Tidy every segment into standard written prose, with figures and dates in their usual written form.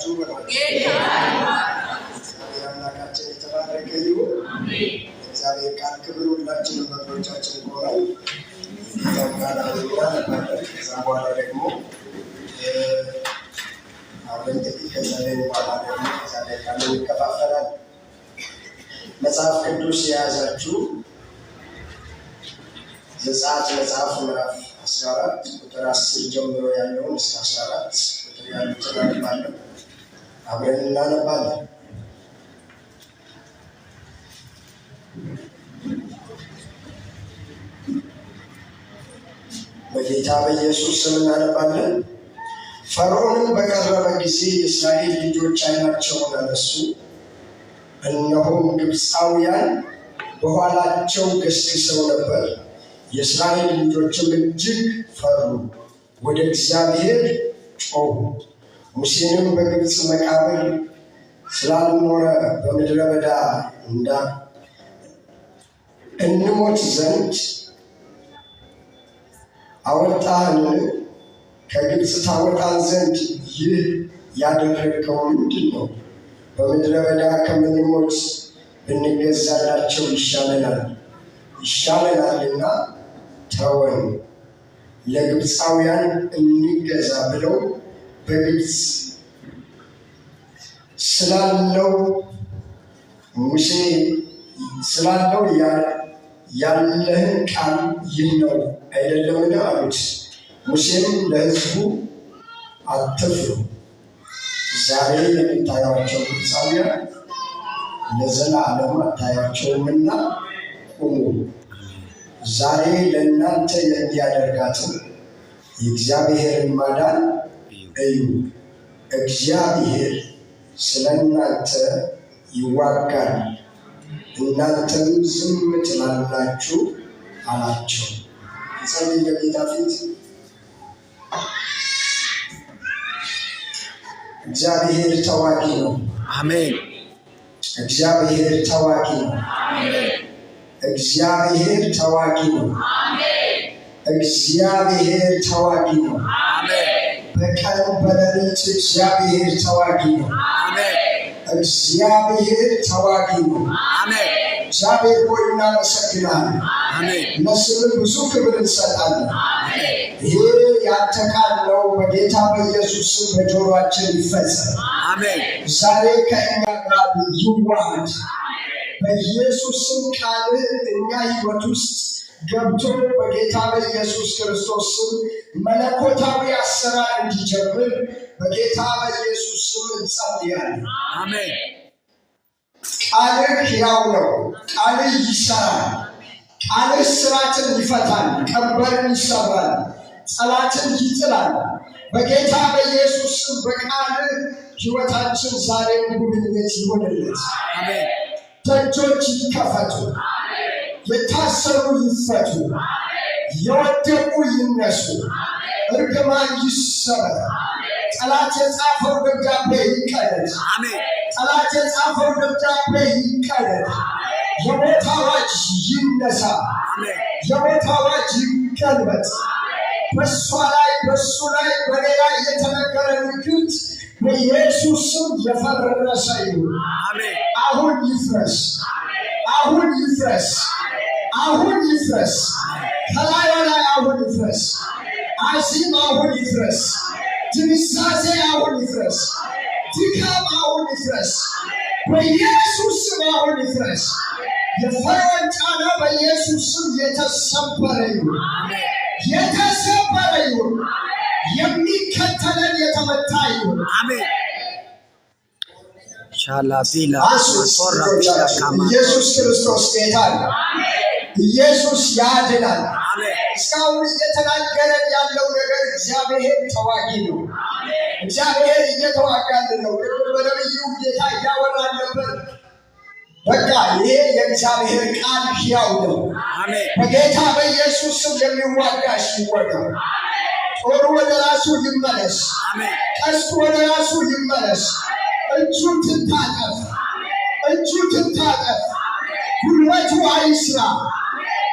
ይባርካችሁ አምላካችን የተባረከ ይሁን። እግዚአብሔር ቃል ክብር ሁላችንም በእግሮቻችን ቆመን ከዛ በኋላ ደግሞ አብረን ጥቂት ከጸለይን በኋላ ደግሞ እግዚአብሔር ቃል ይከፋፈላል። መጽሐፍ ቅዱስ የያዛችሁ ዘጸአት መጽሐፍ ምዕራፍ 14 ቁጥር 10 ጀምሮ ያለውን እስከ 14 ቁጥር ያሉትን እናነባለን። አብረን እናነባለን። በጌታ በኢየሱስ ስም እናነባለን። ፈርዖንም በቀረበ ጊዜ የእስራኤል ልጆች ዓይናቸውን አነሱ፣ እነሆም ግብፃውያን በኋላቸው ገስግሰው ነበር። የእስራኤል ልጆችም እጅግ ፈሩ፣ ወደ እግዚአብሔር ጮኹ። ሙሴንም በግብፅ መቃብር ስላልኖረ በምድረ በዳ እንሞት ዘንድ አወጣህን? ከግብፅ ታወጣን ዘንድ ይህ ያደረግከው ምንድን ነው? በምድረ በዳ ከምንሞት ብንገዛላቸው ይሻለናልና ተወን፣ ለግብፃውያን እንገዛ ብለው በግብፅ ስላለው ሙሴ ስላለው ያለህን ቃል ይህ ነው አይደለምን? አሉት። ሙሴም ለሕዝቡ አትፍሩ፣ ዛሬ የምታዩአቸው ግብፃውያን ለዘላለም አታዩአቸውምና ቁሙ፣ ዛሬ ለእናንተ የሚያደርጋትን የእግዚአብሔርን ማዳን እዩ። እግዚአብሔር ስለ እናንተ ይዋጋል፣ እናንተም ዝም ትላላችሁ አላቸው። የጸለይ በጌታ ፊት እግዚአብሔር ተዋጊ ነው። አሜን። እግዚአብሔር ተዋጊ ነው። አሜን። እግዚአብሔር ተዋጊ ነው። አሜን። እግዚአብሔር ተዋጊ ነው። አሜን። በቀን በሌሊት እግዚአብሔር ተዋጊ ነው። አሜን። እግዚአብሔር ተዋጊ ነው። አሜን። እግዚአብሔር ሆይ እናመሰግናለን። አሜን። ለስምህ ብዙ ክብር እንሰጣለን። አሜን። ይሄ ያንተ ቃል ነው። በጌታ በኢየሱስ ስም በጆሮአችን ይፈጸም። አሜን። ዛሬ ከእኛ ጋር ይዋሃድ። በኢየሱስ ስም ቃልህ እኛ ሕይወት ውስጥ ገብቶ በጌታ በኢየሱስ ክርስቶስ ስም መለኮታዊ አሰራር እንዲጀምር በጌታ በኢየሱስ ስም እንጸልያለን። አሜን። ቃልህ ሕያው ነው። ቃልህ ይሰራል። ቃልህ ስራትን ይፈታል፣ ቀንበርን ይሰብራል፣ ጠላትን ይጥላል። በጌታ በኢየሱስ ስም በቃልህ ሕይወታችን ዛሬም ጉብኝት ይሆንለት። አሜን። ደጆች ይከፈቱ፣ የታሰሩ ይፈቱ፣ የወደቁ ይነሱ፣ እርግማን ይሰበር። ጠላት የጻፈው ደብዳቤ ይቀደድ። ጠላት የጻፈው ደብዳቤ ይቀደድ። የሞት አዋጅ ይነሳ። የሞት አዋጅ ይገልበጥ። በእሷ ላይ በእሱ ላይ በኔ ላይ የተነገረ ንግግት በኢየሱስ ስም የፈረሰ ይሁን። አሁን ይፍረስ። አሁን ይፍረስ። አሁን ይፍረስ። ከላይ ላይ አሁን ይፍረስ። አዚም አሁን ይፍረስ። ድንዛዜ አሁን ይፍረስ። ድካም አሁን ይፍረስ። በኢየሱስ ስም አሁን ይፍረስ። የፈርዖን ጫና በኢየሱስ ስም የተሰበረ ይሁን። የተሰበረ ይሁን። የሚከተለን የተመታ ይሁን። አሜን። ኢየሱስ ክርስቶስ ጌታ ነው። ኢየሱስ ያድናል። እስካሁን እየተናገረን ያለው ነገር እግዚአብሔር ተዋጊ ነው። እግዚአብሔር እየተዋጋልን ነው። በነቢዩ ጌታ እያወራን ነበር። በቃ ይሄ የእግዚአብሔር ቃል ሕያው ነው። በጌታ በኢየሱስ ስም የሚዋጋሽ ይወጋ። ጦሩ ወደ ራሱ ይመለስ። ቀስቱ ወደ ራሱ ይመለስ። እጁ ትታጠፍ። እጁ ትታጠፍ። ጉልበቱ አይስራ።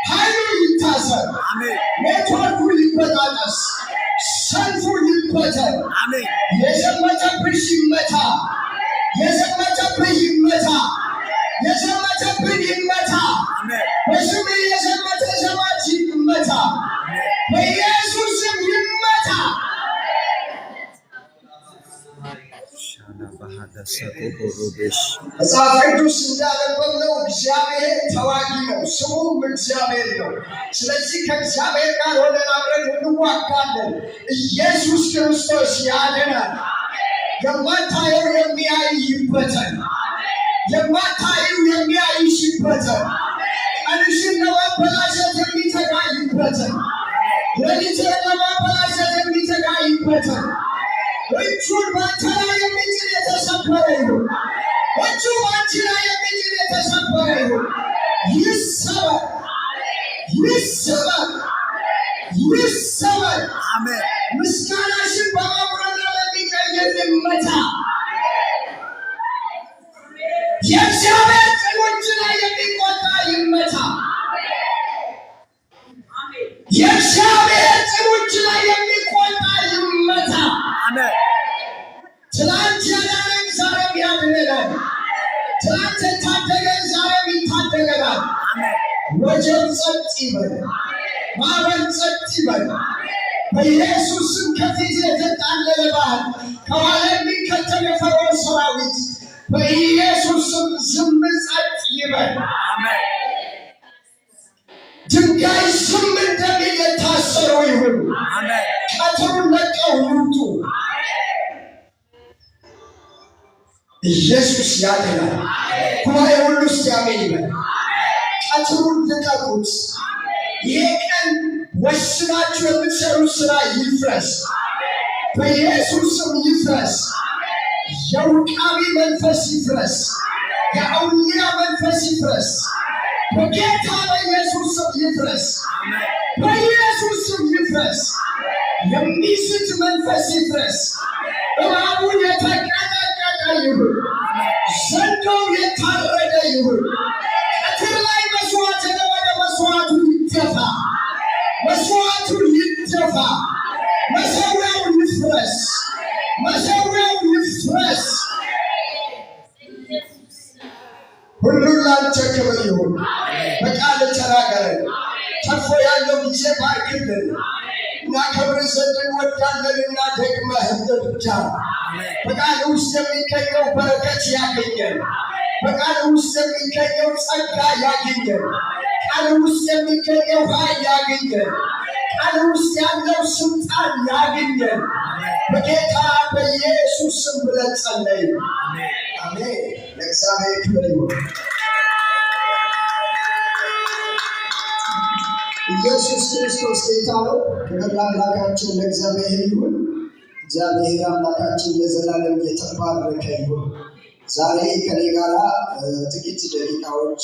ኃይሉ ይታሰር። ኔትወርኩ ይበጣጠስ። ሰልፉ ይበተን። የዘመተብን የዘመተብሽ ይመታ የዘመተብሽ ይመታ የዘመተብን ይመታ በስም የዘመተ ዘማች ይመታ በኢየሱስ ስም ይመታ መጽሐፍ ቅዱስ እንዳነበብነው እግዚአብሔር ተዋጊ ነው፣ ስሙም እግዚአብሔር ነው። ስለዚህ ከእግዚአብሔር ጋር ሆነን አብረን እንዋጋለን። ኢየሱስ ክርስቶስ ያድናል። የማታየው የሚያይበትን የማታየው የሚያይሽበትን ቀንሽን ለማበላሸት የሚተጋይበትን ሌሊትን ለማበላሸት የሚተጋይበትን እጁን ባንተ ላይ የሚጭን የተሰበረ ይሁን። እጁ ባንቺ ላይ የሚጭን የተሰበረ ይሁን። ይሰበር ይሰበር ይሰበር። ምስጋናሽን በማጉረምረም የሚቀይር ይመታ። የእግዚአብሔር ቅኖች ላይ የሚቆጣ ይመታ። የእግዚአብሔር ቅኖች ላይ የሚቆጣ ይመታ። ትላንት ያዳነን ዛሬም ያድነናል። ትላንት የታደገን ዛሬም ይታደገናል። ወጀብ ጸጥ ይበል፣ ማዕበል ጸጥ ይበል። በኢየሱስ ስም ከፊት የተጣለለ ባህር፣ ከኋላ የሚከተል የፈርዖን ሰራዊት በኢየሱስ ስም ዝም ጸጥ ይበል። ድንጋይ ዝም እንደሚል የታሰሩ ይሁን። ቀትሩን ለቀው ይውጡ። ኢየሱስ ያድናል። ጉባኤ ሁሉ እስቲ አሜን ይበል። ቀትሩን ልቀቁት። ይሄ ቀን ወስናችሁ የምትሰሩት ስራ ይፍረስ፣ በኢየሱስ ስም ይፍረስ። የውቃቢ መንፈስ ይፍረስ፣ የአውሊያ መንፈስ ይፍረስ፣ በጌታ በኢየሱስ ስም ይፍረስ፣ በኢየሱስ ስም ይፍረስ። የሚስት መንፈስ ይፍረስ። እባቡ የተቀጠቀጠ ይሁን፣ ዘንዶው የታረደ ይሁን። ቀትር ላይ መስዋዕት የለመደ መስዋዕቱ ይደፋ፣ መስዋዕቱ ይደፋ። መሠዊያው ይፍረስ፣ መሠዊያው ይፍረስ። ሁሉን ላንተ ክብር ይሁን። በቃል ተናገረን። ተርፎ ያለው ጊዜ ባርክልን። እናከብር ዘንድ እንወዳለንና ደግመህ እርዳ። በቃል ውስጥ የሚገኘው በረከት ያገኘን፣ በቃል ውስጥ የሚገኘው ጸጋ ያገኘን፣ ቃል ውስጥ የሚገኘው ኃይል ያገኘን፣ ቃል ውስጥ ያለው ስልጣን ያገኘን በጌታ በኢየሱስ ስም ብለን ጸለይን። አሜን። ለእግዚአብሔር ክብር ይሁን። ኢየሱስ ክርስቶስ ጌታ ነው። ክብር ለአምላካችን ለእግዚአብሔር ይሁን። እግዚአብሔር አምላካችን ለዘላለም የተባረከ ይሁን። ዛሬ ከኔ ጋራ ጥቂት ደቂቃዎች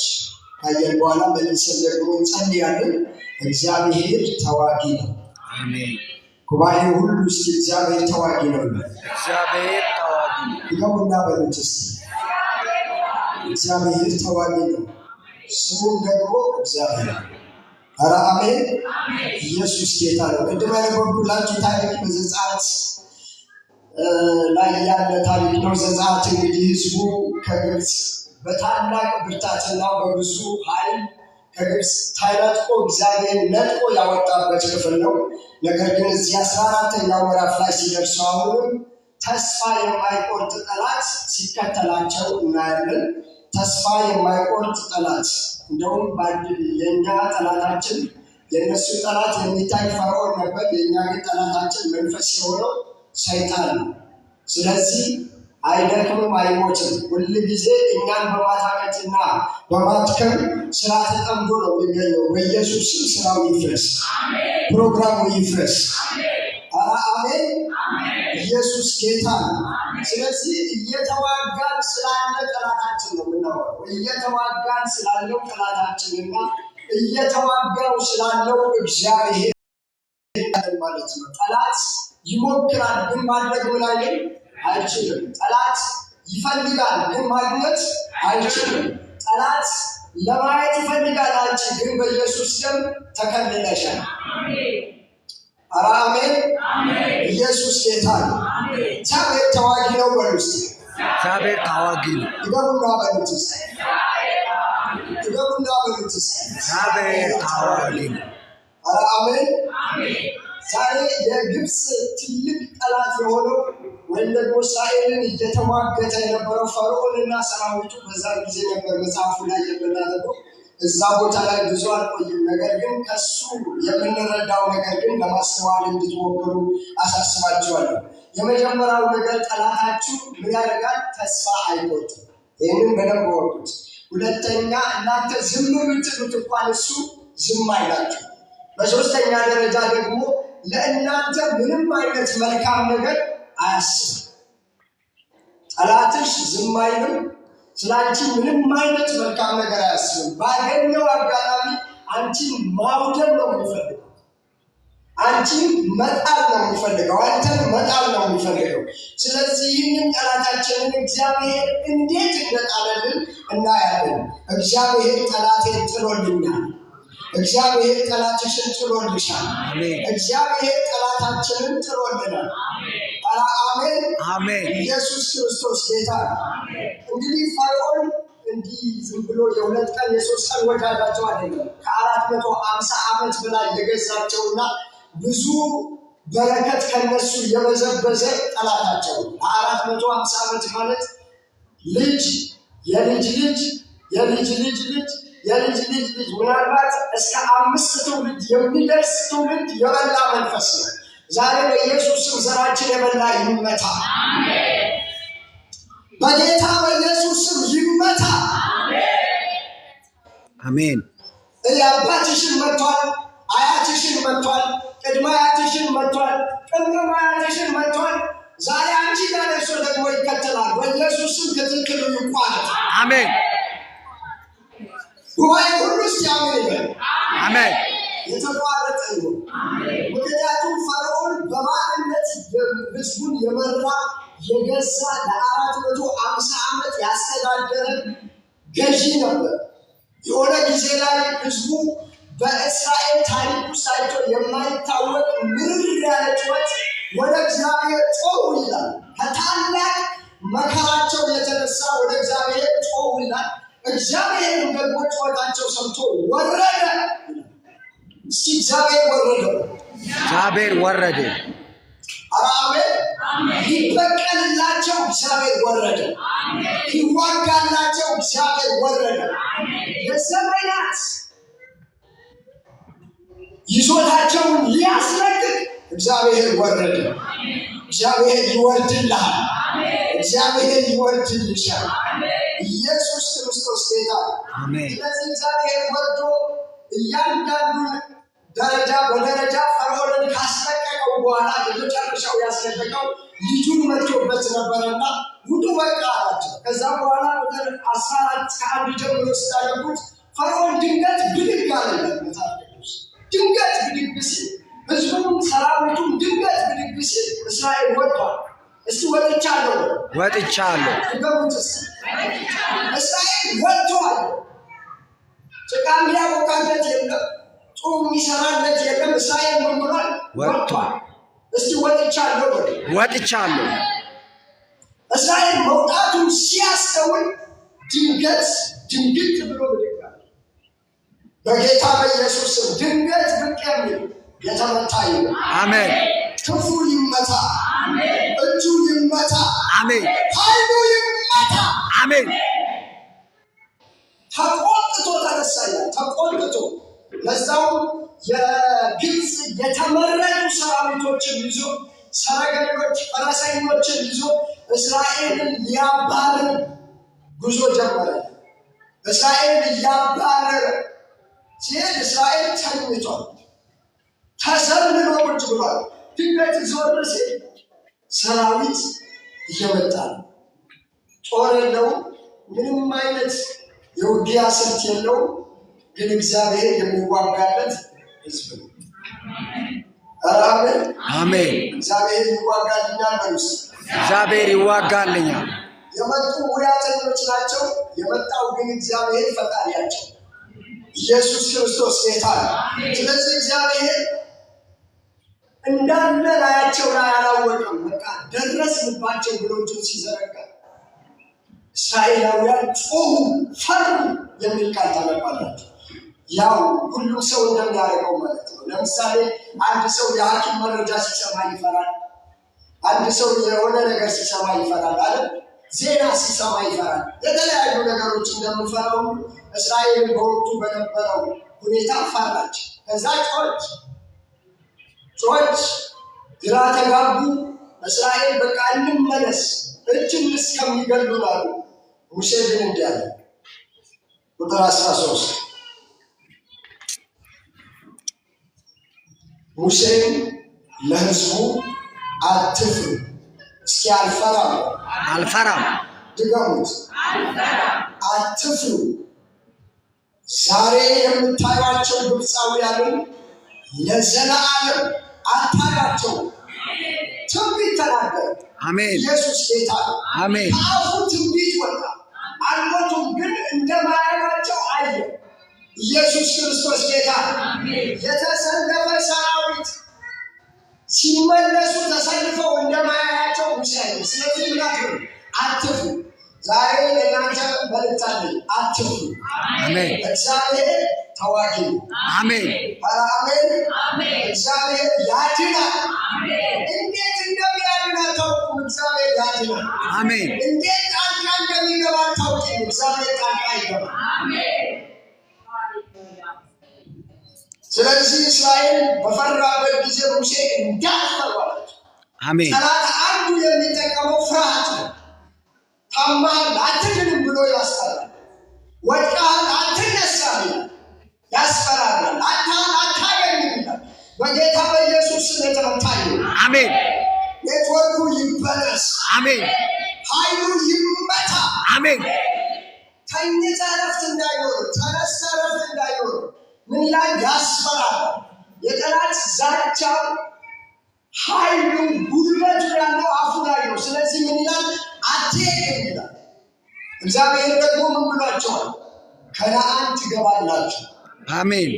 ካየን በኋላ መልሰን ደግሞ እንጸልያለን። እግዚአብሔር ተዋጊ ነው። አሜን። ጉባኤ ሁሉ እስቲ እግዚአብሔር ተዋጊ ነው። እግዚአብሔር ተዋጊ ነው። ይኸውና በሉት እስቲ እግዚአብሔር ተዋጊ ነው። ስሙም ደግሞ እግዚአብሔር ነው። ኧረ አሜን። ኢየሱስ ጌታ ነው። ቅድም ያነበብኩላችሁ ታሪክ በዘጸአት ላይ ያለ ታሪክ ነው። ዘጸአት እንግዲህ ህዝቡ ከግብፅ በታላቅ ብርታትና በብዙ ኃይል ከግብፅ ተነጥቆ እግዚአብሔር ነጥቆ ያወጣበት ክፍል ነው። ነገር ግን እዚህ 14ኛው ምዕራፍ ላይ ሲደርሱ አሁንም ተስፋ የማይቆርጥ ጠላት ሲከተላቸው እናያለን። ተስፋ የማይቆርጥ ጠላት እንደውም የእኛ ጠላታችን የእነሱ ጠላት የሚታይ ፈርዖን ነበር። የእኛ ግን ጠላታችን መንፈስ የሆነው ሰይጣን ነው። ስለዚህ አይደክምም፣ አይሞትም። ሁል ጊዜ እኛን በማታከትና በማድከም ስራ ተጠምዶ ነው የሚገኘው። በኢየሱስ ስም ስራው ይፍረስ፣ ፕሮግራሙ ይፍረስ። አሜን። ኢየሱስ ጌታ ነው። ስለዚህ እየተዋጋን ስላለ ጠላታችን ነው የምናወራው። እየተዋጋን ስላለው ጠላታችንና እየተዋጋው ስላለው እግዚአብሔር ማለት ነው። ጠላት ይሞክራል፣ ግን ማድረግ ምን አይልም፣ አይችልም። ጠላት ይፈልጋል፣ ግን ማግኘት አይችልም። ጠላት ለማየት ይፈልጋል፣ አንቺ ግን በኢየሱስ ደም ተከልለሻል። አሜን። ኢየሱስ ጌታ ነው። እግዚአብሔር ተዋጊ ነው። ነው በሉስ እግዚአብሔር ታዋጊ ነው። ይገቡና በሉትስ እግዚአብሔር ታዋጊ ነው። አሜን። ዛሬ የግብፅ ትልቅ ጠላት የሆነው ወይም ደግሞ እስራኤልን እየተሟገተ የነበረው ፈርዖንና ሰራዊቱ በዛ ጊዜ ነበር መጽሐፉ ላይ የምናነበው። እዛ ቦታ ላይ ብዙ አልቆይም። ነገር ግን ከሱ የምንረዳው ነገር ግን ለማስተዋል እንድትሞክሩ አሳስባችኋለሁ። የመጀመሪያው ነገር ጠላታችሁ ምን ያደርጋል? ተስፋ አይቆርጥም። ይህንን በደንብ ወቁት። ሁለተኛ እናንተ ዝም ብትሉት እንኳን እሱ ዝም አይላችሁ። በሶስተኛ ደረጃ ደግሞ ለእናንተ ምንም አይነት መልካም ነገር አያስብም። ጠላትሽ ዝም አይልም። ስላንቺ ምንም አይነት መልካም ነገር አያስብም። ባገኘው አጋጣሚ አንቺን ማውደም ነው የሚፈልገው። አንቺን መጣል ነው የሚፈልገው። አንተን መጣል ነው የሚፈልገው። ስለዚህ ይህንን ጠላታችንን እግዚአብሔር እንዴት እንደጣለልን እናያለን። እግዚአብሔር ጠላቴን ጥሎልኛል። እግዚአብሔር ጠላትሽን ጥሎልሻል። እግዚአብሔር ጠላታችንን ጥሎልናል። አሜን አሜን። ኢየሱስ ክርስቶስ ጌታ ነው። እንግዲህ ፈርዖን እንዲህ ዝም ብሎ የሁለት ቀን የሶስት ቀን ወዳጃቸው አይደለም። ከ450 ዓመት በላይ የገዛቸውና ብዙ በረከት ከነሱ የበዘበዘ ጠላታቸው 450 ዓመት ማለት ልጅ የልጅ ልጅ የልጅ ልጅ ልጅ የልጅ ልጅ ልጅ ምናልባት እስከ 5 ትውልድ የሚደርስ ትውልድ የበላ መንፈስ ነው። ዛሬ በኢየሱስ ስም ዘራችን የበላ ይመታ። በጌታ በኢየሱስ ስም ይመታ። አሜን። አባትሽን መቷል፣ አያትሽን መቷል፣ ቅድመ አያትሽን መቷል፣ ቅድመ አያትሽን መቷል። ዛሬ አንቺ ጋር ደርሶ ደግሞ ይከተላል። በኢየሱስ ስም ክትትሉ ይቋረጥ። አሜን። ጉባኤ ሁሉ እስቲ አሜን ይበል። አሜን። የተቋረጠ ይሁን። ምክንያቱም ፈርዖን በማንነት ህዝቡን የመራ የገዛ ለ450 ዓመት ያስተዳደረ ገዢ ነበር። የሆነ ጊዜ ላይ ህዝቡ በእስራኤል ታሪክ ውስጥ አይቶ የማይታወቅ ምርር ያለ ጩኸት ወደ እግዚአብሔር ጮኹ ይላል። ከታላቅ መከራቸው የተነሳ ወደ እግዚአብሔር ጮኹ ይላል። እግዚአብሔር ደግሞ ጩኸታቸው ሰምቶ ወረደ። እስቲ እግዚአብሔር ወረደ። እግዚአብሔር ወረደ። አሜን። ይበቀልላቸው እግዚአብሔር ወረደ። ይዋጋላቸው እግዚአብሔር ወረደ። የዘመናት ይዞታቸውን ሊያስለቅቅ እግዚአብሔር ወረደ። እግዚአብሔር ይወርድልሃል። እግዚአብሔር ይወርድልሻል። ኢየሱስ ክርስቶስ ጌታ። ስለዚህ እግዚአብሔር ወርዶ እያንዳንዱን ደረጃ በደረጃ ፈርዖንን ካስለቀቀው በኋላ የመጨረሻው ያስለቀቀው ልጁን መጥቶበት ነበረና ውጡ በቃ አላቸው። ከዛ በኋላ ቁጥር 14 ከ1 ጀምሮ ስታነቡት ፈርዖን ድንገት ብድግ አለ። ድንገት ብድግ ሲል ህዝቡም ሰራዊቱም ድንገት ብድግ ሲል እስራኤል ወጥቷል። እስቲ ወጥቻለሁ እስራኤል ወጥቷል። ጭቃ የሚያቦካበት የለም፣ ጾም የሚሰራለት የለም። እስራኤል ምን ብሏል? ወጥቷል። እስቲ ወጥቻለሁ። እስራኤል መውጣቱን ሲያስተውል ድንግጥ ብሎ ብድግ አለ። በጌታ በኢየሱስ ስም ድንገት ብቅ የሚል የተመታ ይሁን። አሜን። ክፉ ይመታ። እጁ ይመታ። አሜን። ኃይሉ ይመታ። አሜን። ተቆጥቶ ተነሳያል። ተቆጥቶ ለዛው የግብፅ የተመረጡ ሰራዊቶችን ይዞ ሰረገሎች፣ ፈረሰኞችን ይዞ እስራኤልን ሊያባርር ጉዞ ጀመረ። እስራኤል እያባረረ ሲሄድ እስራኤል ተኝቷል፣ ተዘልሎ ቁጭ ብሏል። ድንገት ዞር ሲል ሰራዊት እየመጣ ነው። ጦር የለውም፣ ምንም አይነት የውጊያ ስልት የለውም። ግን እግዚአብሔር የሚዋጋለት ህዝብ ነው። አሜን አሜን። እግዚአብሔር ይዋጋልኛል በሉስ። እግዚአብሔር ይዋጋልኛል። የመጡ ሙያተኞች ናቸው። የመጣው ግን እግዚአብሔር ፈጣሪያቸው ኢየሱስ ክርስቶስ ጌታ ነው። ስለዚህ እግዚአብሔር እንዳለ ላያቸው ላይ አላወቀም። በቃ ደረስንባቸው ብሎ እጁን ሲዘረጋ እስራኤላውያን ጮሁ፣ ፈሩ የሚል ቃል ታነባላችሁ። ያው ሁሉም ሰው እንደሚያደርገው ማለት ነው። ለምሳሌ አንድ ሰው የሐኪም መረጃ ሲሰማ ይፈራል። አንድ ሰው የሆነ ነገር ሲሰማ ይፈራል አለ። ዜና ሲሰማ ይፈራል። የተለያዩ ነገሮች እንደምንፈራው እስራኤል በወቅቱ በነበረው ሁኔታ ፈራች። ከዛ ጮች ግራ ተጋቡ። እስራኤል በቃ እንመለስ እጅን እስከሚገሉን አሉ። ሙሴ ግን እንዲህ አለ። ቁጥር 13 ሙሴም ለሕዝቡ አትፍሩ፣ እስኪ አልፈራም ድገሙት፣ አትፍሩ፣ ዛሬ የምታዩአቸው ግብፃውያንን ለዘላለም አታዩአቸው። ትንቢት ተናገረ። አሜን። ኢየሱስ ጌታ ነው። አሜን። ከአፉ ትንቢት ወጣ። አልሞቱም፣ ግን እንደማያዩአቸው አየ። ኢየሱስ ክርስቶስ ጌታ ነው። የተሰለፈ ሰራዊት ሲመለሱ ተሰልፈው እንደማያያቸው ውሻይ። ስለዚህ ምናት አትፍሩ። ዛሬ ለእናንተ መልእክት አለኝ፣ አትፍሩ። አሜን። እግዚአብሔር ተዋጊ ነው። አሜን። አሜን። እግዚአብሔር ያድናል። እንዴት እንደሚያድን አታውቁም። እግዚአብሔር ያድናል። አሜን። እንዴት ጣልቃ እንደሚገባ አታውቁም። እግዚአብሔር ጣልቃ ይገባል። ስለዚህ እስራኤል በፈራበት ጊዜ ሙሴ እንዳልፈራች። አሜን። ጠላት አንዱ የሚጠቀመው ፍርሃት ነው። ታማሃል አትድንም ብሎ ያስፈራል። ወድቀሃል አትነሳም ይላል፣ ያስፈራራል። አታሃል አታገኝም ይላል። በጌታ በኢየሱስ ስም የተመታ ይሁን። አሜን። ኔትወርኩ ይበለስ። አሜን። ኃይሉ ይመታ። አሜን። ተኝተህ እረፍት እንዳይኖር፣ ተነስተህ እረፍት እንዳይኖር ምን ይላል? ያስፈራል። የጠላት ዛቻው ኃይሉ ጉልበቱ ያለው አፉ ላይ ነው። ስለዚህ ምን ይላል? አትሄድም ይላል። እግዚአብሔር ደግሞ ምን ብሏቸዋል? ከነዓን ትገባላችሁ። አሜን።